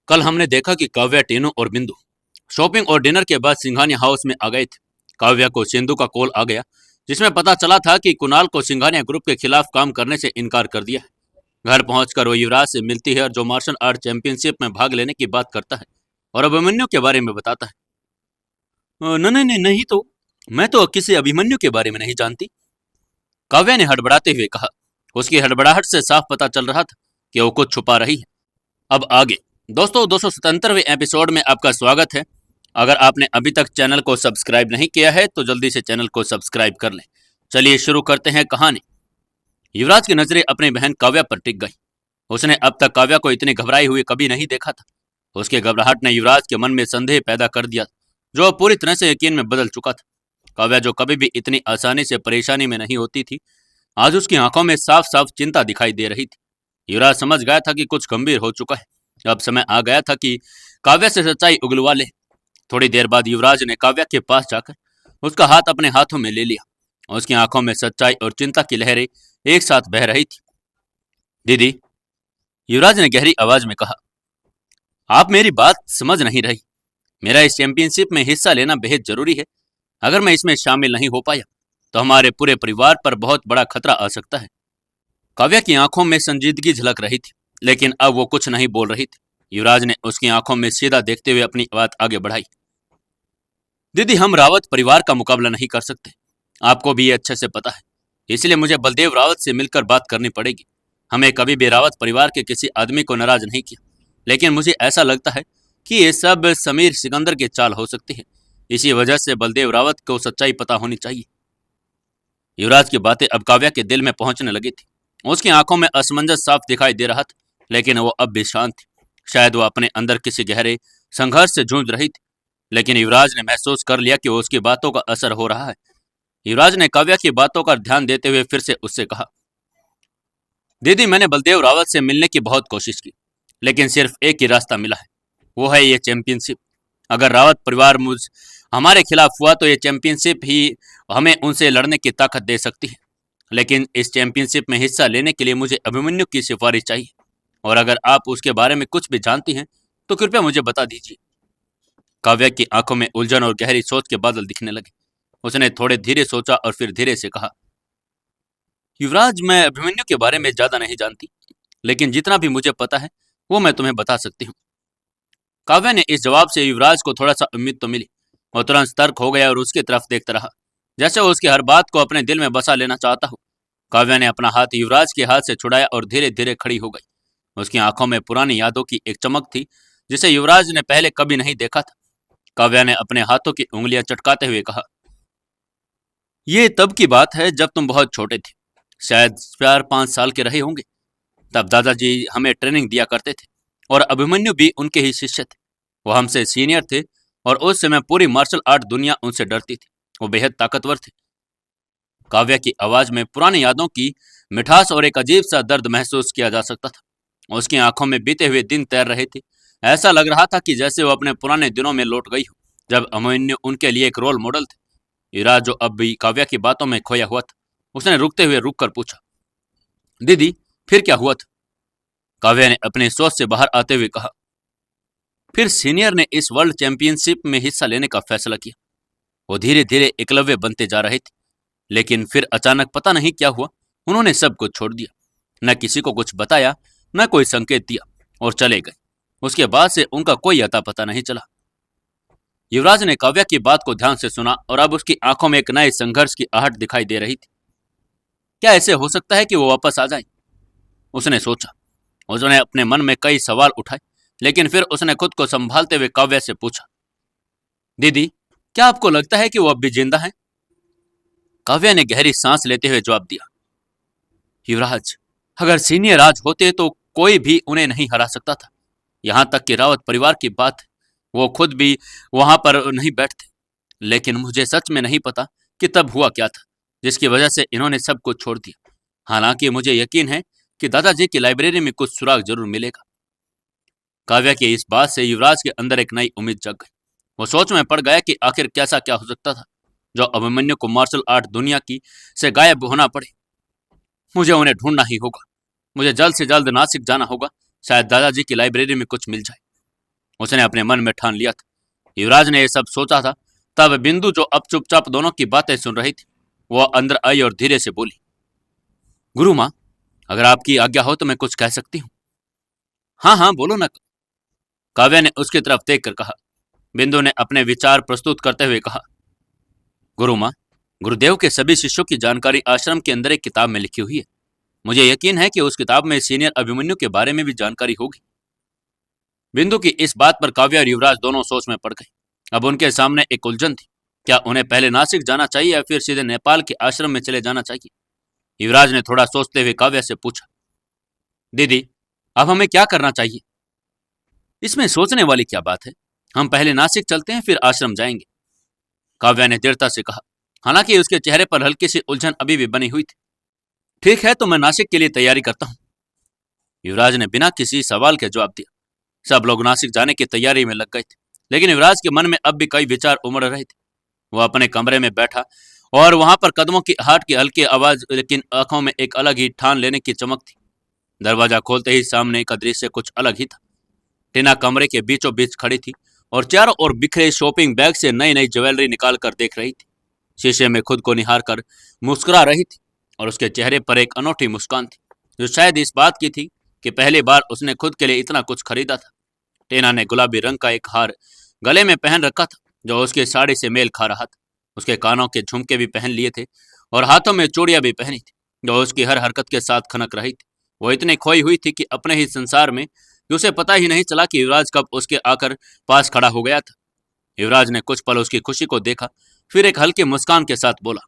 कल हमने देखा कि काव्या, टीनू और बिंदु शॉपिंग और डिनर के बाद सिंघानिया हाउस में आ गए थे। काव्या को सिंधु का कॉल आ गया, जिसमें पता चला था कि कुणाल को सिंघानिया ग्रुप के खिलाफ काम करने से इनकार कर दिया है। घर पहुंचकर वो युवराज से मिलती है और जो मार्शल आर्ट चैंपियनशिप में भाग लेने की बात करता है और अभिमन्यु के बारे में बताता है। नहीं नहीं नहीं नहीं, तो मैं तो किसी अभिमन्यु के बारे में नहीं जानती, काव्या ने हड़बड़ाते हुए कहा। उसकी हड़बड़ाहट से साफ पता चल रहा था कि वो कुछ छुपा रही है। अब आगे दोस्तों 277वें एपिसोड में आपका स्वागत है। अगर आपने अभी तक चैनल को सब्सक्राइब नहीं किया है तो जल्दी से चैनल को सब्सक्राइब कर लें। चलिए शुरू करते हैं कहानी। युवराज की नजरें अपनी बहन काव्या पर टिक गई। उसने अब तक काव्या को इतनी घबराई हुई कभी नहीं देखा था। उसकी घबराहट ने युवराज के मन में संदेह पैदा कर दिया, जो अब पूरी तरह से यकीन में बदल चुका था। काव्या, जो कभी भी इतनी आसानी से परेशानी में नहीं होती थी, आज उसकी आंखों में साफ साफ चिंता दिखाई दे रही थी। युवराज समझ गया था कि कुछ गंभीर हो चुका है। अब समय आ गया था कि काव्या से सच्चाई उगलवा ले। थोड़ी देर बाद युवराज ने काव्या के पास जाकर उसका हाथ अपने हाथों में ले लिया। उसकी आंखों में सच्चाई और चिंता की लहरें एक साथ बह रही थी। दीदी, युवराज ने गहरी आवाज में कहा, आप मेरी बात समझ नहीं रही। मेरा इस चैंपियनशिप में हिस्सा लेना बेहद जरूरी है। अगर मैं इसमें शामिल नहीं हो पाया तो हमारे पूरे परिवार पर बहुत बड़ा खतरा आ सकता है। काव्या की आंखों में संजीदगी झलक रही थी, लेकिन अब वो कुछ नहीं बोल रही थी। युवराज ने उसकी आंखों में सीधा देखते हुए अपनी बात आगे बढ़ाई। दीदी, हम रावत परिवार का मुकाबला नहीं कर सकते, आपको भी ये अच्छे से पता है। इसलिए मुझे बलदेव रावत से मिलकर बात करनी पड़ेगी। हमें कभी भी रावत परिवार के किसी आदमी को नाराज नहीं किया, लेकिन मुझे ऐसा लगता है कि ये सब समीर सिकंदर की चाल हो सकती है। इसी वजह से बलदेव रावत को सच्चाई पता होनी चाहिए। युवराज की बातें अब काव्या के दिल में पहुंचने लगी थी। उसकी आंखों में असमंजस साफ दिखाई दे रहा था, लेकिन वो अब भी शांत थी। शायद वो अपने अंदर किसी गहरे संघर्ष से जूझ रही थी, लेकिन युवराज ने महसूस कर लिया कि उसकी बातों का असर हो रहा है। युवराज ने काव्या की बातों का ध्यान देते हुए फिर से उससे कहा, दीदी, मैंने बलदेव रावत से मिलने की बहुत कोशिश की, लेकिन सिर्फ एक ही रास्ता मिला है, वो है ये चैंपियनशिप। अगर रावत परिवार मुझ हमारे खिलाफ हुआ तो ये चैंपियनशिप ही हमें उनसे लड़ने की ताकत दे सकती है। लेकिन इस चैंपियनशिप में हिस्सा लेने के लिए मुझे अभिमन्यु की सिफारिश चाहिए, और अगर आप उसके बारे में कुछ भी जानती हैं तो कृपया मुझे बता दीजिए। काव्या की आंखों में उलझन और गहरी सोच के बादल दिखने लगे। उसने थोड़े धीरे सोचा और फिर धीरे से कहा, युवराज, मैं अभिमन्यु के बारे में ज्यादा नहीं जानती, लेकिन जितना भी मुझे पता है वो मैं तुम्हें बता सकती हूँ। काव्या ने इस जवाब से युवराज को थोड़ा सा उम्मीद तो मिली। वो तुरंत सतर्क हो गया और उसकी तरफ देखता रहा, जैसे वो उसकी हर बात को अपने दिल में बसा लेना चाहता हो। काव्या ने अपना हाथ युवराज के हाथ से छुड़ाया और धीरे धीरे खड़ी हो गई। उसकी आंखों में पुरानी यादों की एक चमक थी, जिसे युवराज ने पहले कभी नहीं देखा था। काव्या ने अपने हाथों की उंगलियां चटकाते हुए कहा, ये तब की बात है जब तुम बहुत छोटे थे, शायद 4-5 साल के रहे होंगे। तब दादाजी हमें ट्रेनिंग दिया करते थे और अभिमन्यु भी उनके ही शिष्य थे। वो हमसे सीनियर थे और उस समय पूरी मार्शल आर्ट दुनिया उनसे डरती थी। वो बेहद ताकतवर थे। काव्या की आवाज में पुरानी यादों की मिठास और एक अजीब सा दर्द महसूस किया जा सकता था। उसकी आंखों में बीते हुए दिन तैर रहे थे। ऐसा लग रहा था कि जैसे वो अपने पुराने दिनों में लौट गई हो, जब अभिमन्यु उनके लिए एक रोल मॉडल थे। युवराज, जो अब भी काव्या की बातों में खोया हुआ था, उसने रुकते हुए रुक कर पूछा, दीदी, फिर क्या हुआ था? काव्या ने अपने सोच से बाहर आते हुए कहा, फिर सीनियर ने इस वर्ल्ड चैंपियनशिप में हिस्सा लेने का फैसला किया। वो धीरे धीरे एकलव्य बनते जा रहे थे, लेकिन फिर अचानक पता नहीं क्या हुआ, उन्होंने सब कुछ छोड़ दिया। न किसी को कुछ बताया, न कोई संकेत दिया, और चले गए। उसके बाद से उनका कोई अता पता नहीं चला। युवराज ने काव्या की बात को ध्यान से सुना और अब उसकी आंखों में एक नए संघर्ष की आहट दिखाई दे रही थी। क्या ऐसे हो सकता है कि वो वापस आ जाए? उसने सोचा। उसने अपने मन में कई सवाल उठाए, लेकिन फिर उसने खुद को संभालते हुए काव्या से पूछा, दीदी, क्या आपको लगता है कि वो अब भी जिंदा है? काव्या ने गहरी सांस लेते हुए जवाब दिया, युवराज, अगर सीनियर आज होते तो कोई भी उन्हें नहीं हरा सकता था। यहां तक कि रावत परिवार की बात, वो खुद भी वहां पर नहीं बैठते। लेकिन मुझे सच में नहीं पता कि तब हुआ क्या था, जिसकी वजह से इन्होंने सब कुछ छोड़ दिया। हालांकि मुझे यकीन है कि दादाजी की लाइब्रेरी में कुछ सुराग जरूर मिलेगा। काव्या की इस बात से युवराज के अंदर एक नई उम्मीद जग गई। वो सोच में पड़ गया कि आखिर कैसा क्या हो सकता था जो अभिमन्यु को मार्शल आर्ट दुनिया की से गायब होना पड़े। मुझे उन्हें ढूंढना ही होगा। मुझे जल्द से जल्द नासिक जाना होगा। शायद दादाजी की लाइब्रेरी में कुछ मिल जाए। उसने अपने मन में ठान लिया था। युवराज ने यह सब सोचा था। तब बिंदु, जो अब चुपचाप दोनों की बातें सुन रही थी, वह अंदर आई और धीरे से बोली, गुरु माँ, अगर आपकी आज्ञा हो तो मैं कुछ कह सकती हूँ। हाँ हाँ, बोलो ना, काव्या ने उसकी तरफ देख कर कहा। बिंदु ने अपने विचार प्रस्तुत करते हुए कहा, गुरु माँ, गुरुदेव के सभी शिष्यों की जानकारी आश्रम के अंदर एक किताब में लिखी हुई है। मुझे यकीन है कि उस किताब में सीनियर अभिमन्यु के बारे में भी जानकारी होगी। बिंदु की इस बात पर काव्या और युवराज दोनों सोच में पड़ गए। अब उनके सामने एक उलझन थी। क्या उन्हें पहले नासिक जाना चाहिए या फिर सीधे नेपाल के आश्रम में चले जाना चाहिए? युवराज ने थोड़ा सोचते हुए काव्या से पूछा, दीदी, अब हमें क्या करना चाहिए? इसमें सोचने वाली क्या बात है? हम पहले नासिक चलते हैं, फिर आश्रम जाएंगे, काव्या ने दृढ़ता से कहा। हालांकि उसके चेहरे पर हल्की सी उलझन अभी भी बनी हुई थी। ठीक है, तो मैं नासिक के लिए तैयारी करता हूँ, युवराज ने बिना किसी सवाल के जवाब दिया। सब लोग नासिक जाने की तैयारी में लग गए थे, लेकिन युवराज के मन में अब भी कई विचार उमड़ रहे थे। वह अपने कमरे में बैठा और वहां पर कदमों की आहट की हल्की आवाज, लेकिन आंखों में एक अलग ही ठान लेने की चमक थी। दरवाजा खोलते ही सामने का दृश्य कुछ अलग ही था। टीना कमरे के बीचों बीच खड़ी थी और चारों ओर बिखरे शॉपिंग बैग से नई नई ज्वेलरी निकाल कर देख रही थी। शीशे में खुद को निहार कर मुस्कुरा रही थी और उसके चेहरे पर एक अनोखी मुस्कान थी, जो शायद इस बात की थी कि पहली बार उसने खुद के लिए इतना कुछ खरीदा था। टीना ने गुलाबी रंग का एक हार गले में पहन रखा था, जो उसकी साड़ी से मेल खा रहा था। उसके कानों के झुमके भी पहन लिए थे और हाथों में चूड़ियां भी पहनी थी, जो उसकी हर हरकत के साथ खनक रही थी। वो इतनी खोई हुई थी कि अपने ही संसार में कि उसे पता ही नहीं चला कि युवराज कब उसके आकर पास खड़ा हो गया था। युवराज ने कुछ पल उसकी खुशी को देखा, फिर एक हल्की मुस्कान के साथ बोला,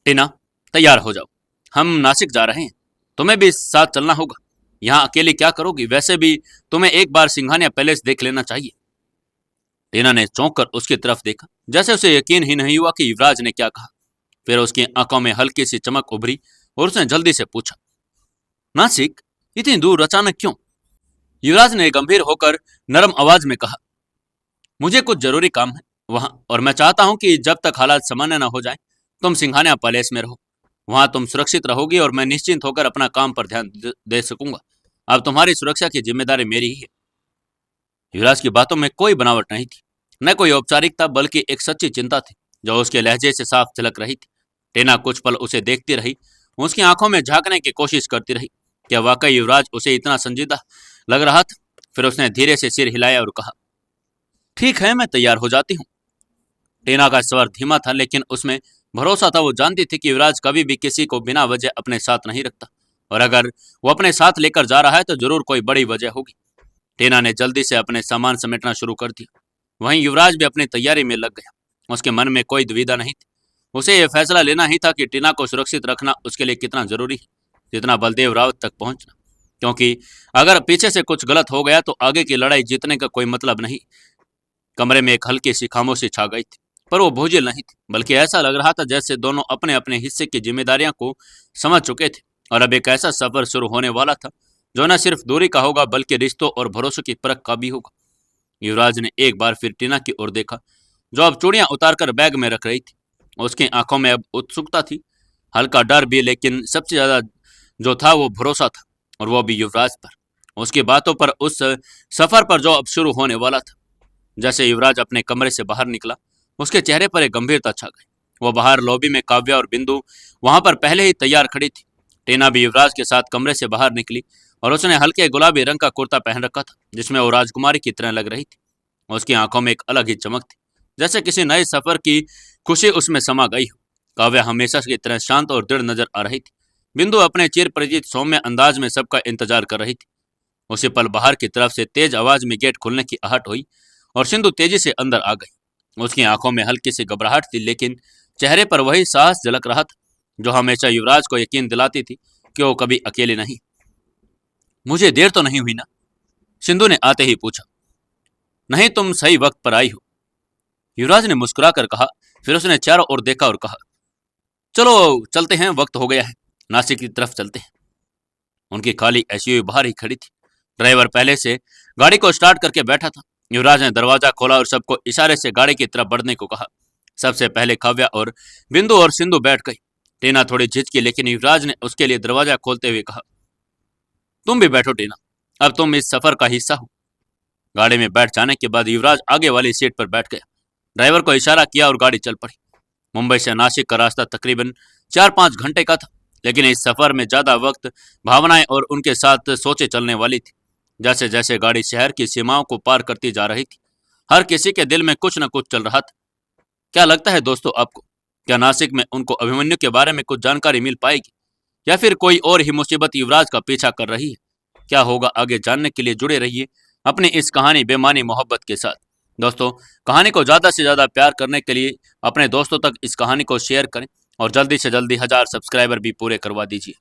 टीना, तैयार हो जाओ, हम नासिक जा रहे हैं, तुम्हें भी साथ चलना होगा। यहाँ अकेली क्या करोगी? वैसे भी तुम्हें एक बार सिंघानिया पैलेस देख लेना चाहिए। टीना ने चौंक कर उसकी तरफ देखा, जैसे उसे यकीन ही नहीं हुआ कि युवराज ने क्या कहा। फिर उसकी आंखों में हल्की सी चमक उभरी और उसने जल्दी से पूछा, नासिक? इतनी दूर अचानक क्यों? युवराज ने गंभीर होकर नरम आवाज में कहा, मुझे कुछ जरूरी काम है वहां, और मैं चाहता हूं कि जब तक हालात सामान्य न हो जाए, तुम सिंघानिया पैलेस में रहो। वहां तुम सुरक्षित रहोगी और मैं निश्चिंत होकर अपना काम पर ध्यान दे सकूंगा। अब तुम्हारी सुरक्षा की जिम्मेदारी मेरी ही है। युवराज की बातों में कोई बनावट नहीं थी, न कोई औपचारिकता, बल्कि एक सच्ची चिंता थी, जो उसके लहजे से साफ झलक रही थी। टीना कुछ पल उसे देखती रही, उसकी आंखों में झांकने की कोशिश करती रही। क्या वाकई युवराज उसे इतना संजीदा लग रहा था? फिर उसने धीरे से सिर हिलाया और कहा, ठीक है, मैं तैयार हो जाती हूँ। टीना का स्वर धीमा था, लेकिन उसमें भरोसा था। वो जानती थी कि युवराज कभी भी किसी को बिना वजह अपने साथ नहीं रखता, और अगर वो अपने साथ लेकर जा रहा है तो जरूर कोई बड़ी वजह होगी। टीना ने जल्दी से अपने सामान समेटना शुरू कर दिया। वहीं युवराज भी अपनी तैयारी में लग गया। उसके मन में कोई दुविधा नहीं थी। उसे यह फैसला लेना ही था कि टीना को सुरक्षित रखना उसके लिए कितना जरूरी है, जितना बलदेव रावत तक पहुंचना। क्योंकि अगर पीछे से कुछ गलत हो गया तो आगे की लड़ाई जीतने का कोई मतलब नहीं। कमरे में एक हल्की सी खामोशी छा गई थी, पर वो बोझिल नहीं थी, बल्कि ऐसा लग रहा था जैसे दोनों अपने अपने हिस्से की जिम्मेदारियों को समझ चुके थे और अब एक ऐसा सफर शुरू होने वाला था जो न सिर्फ दूरी का होगा, बल्कि रिश्तों और भरोसों की परख का भी होगा। युवराज ने एक बार फिर टीना की ओर देखा, जो अब चूड़ियां उतारकर बैग में रख रही थी। उसकी आंखों में अब उत्सुकता थी, हल्का डर भी, लेकिन सबसे ज्यादा जो था वो भरोसा था, और वो भी युवराज पर, उसकी बातों पर, उस सफर पर जो अब शुरू होने वाला था। जैसे युवराज अपने कमरे से बाहर निकला, उसके चेहरे पर एक गंभीरता छा गई। वो बाहर लॉबी में काव्या और बिंदु वहां पर पहले ही तैयार खड़ी थी। टीना भी युवराज के साथ कमरे से बाहर निकली और उसने हल्के गुलाबी रंग का कुर्ता पहन रखा था, जिसमें वो राजकुमारी की तरह लग रही थी। उसकी आंखों में एक अलग ही चमक थी, जैसे किसी नए सफर की खुशी उसमें समा गई हो। काव्या हमेशा की तरह शांत और दृढ़ नजर आ रही थी। बिंदु अपने चिर परिचित सौम्य अंदाज में सबका इंतजार कर रही थी। उसी पल बाहर की तरफ से तेज आवाज में गेट खुलने की आहट हुई और सिंधु तेजी से अंदर आ गई। उसकी आंखों में हल्की सी घबराहट थी, लेकिन चेहरे पर वही साहस झलक रहा था जो हमेशा युवराज को यकीन दिलाती थी कि वो कभी अकेले नहीं। मुझे देर तो नहीं हुई ना? सिंधु ने आते ही पूछा। नहीं, तुम सही वक्त पर आई हो, युवराज ने मुस्कुरा कर कहा। फिर उसने चारों ओर देखा और कहा, चलो चलते हैं, वक्त हो गया है, नासिक की तरफ चलते हैं। उनकी खाली एसयूवी बाहर ही खड़ी थी। ड्राइवर पहले से गाड़ी को स्टार्ट करके बैठा था। युवराज ने दरवाजा खोला और सबको इशारे से गाड़ी की तरफ बढ़ने को कहा। सबसे पहले काव्या और बिंदु और सिंधु बैठ गई। टीना थोड़ी झिझकी, लेकिन युवराज ने उसके लिए दरवाजा खोलते हुए कहा, तुम भी बैठो टीना, अब तुम इस सफर का हिस्सा हो। गाड़ी में बैठ जाने के बाद युवराज आगे वाली सीट पर बैठ गया। ड्राइवर को इशारा किया और गाड़ी चल पड़ी। मुंबई से नासिक का रास्ता तकरीबन 4-5 घंटे का था, लेकिन इस सफर में ज्यादा वक्त भावनाएं और उनके साथ सोचे चलने वाली थी। जैसे जैसे गाड़ी शहर की सीमाओं को पार करती जा रही थी, हर किसी के दिल में कुछ न कुछ चल रहा था। क्या लगता है दोस्तों आपको, क्या नासिक में उनको अभिमन्यु के बारे में कुछ जानकारी मिल पाएगी, या फिर कोई और ही मुसीबत युवराज का पीछा कर रही है? क्या होगा आगे जानने के लिए जुड़े रहिए अपनी इस कहानी बेमानी मोहब्बत के साथ। दोस्तों, कहानी को ज़्यादा से ज़्यादा प्यार करने के लिए अपने दोस्तों तक इस कहानी को शेयर करें और जल्दी से जल्दी 1000 सब्सक्राइबर भी पूरे करवा दीजिए।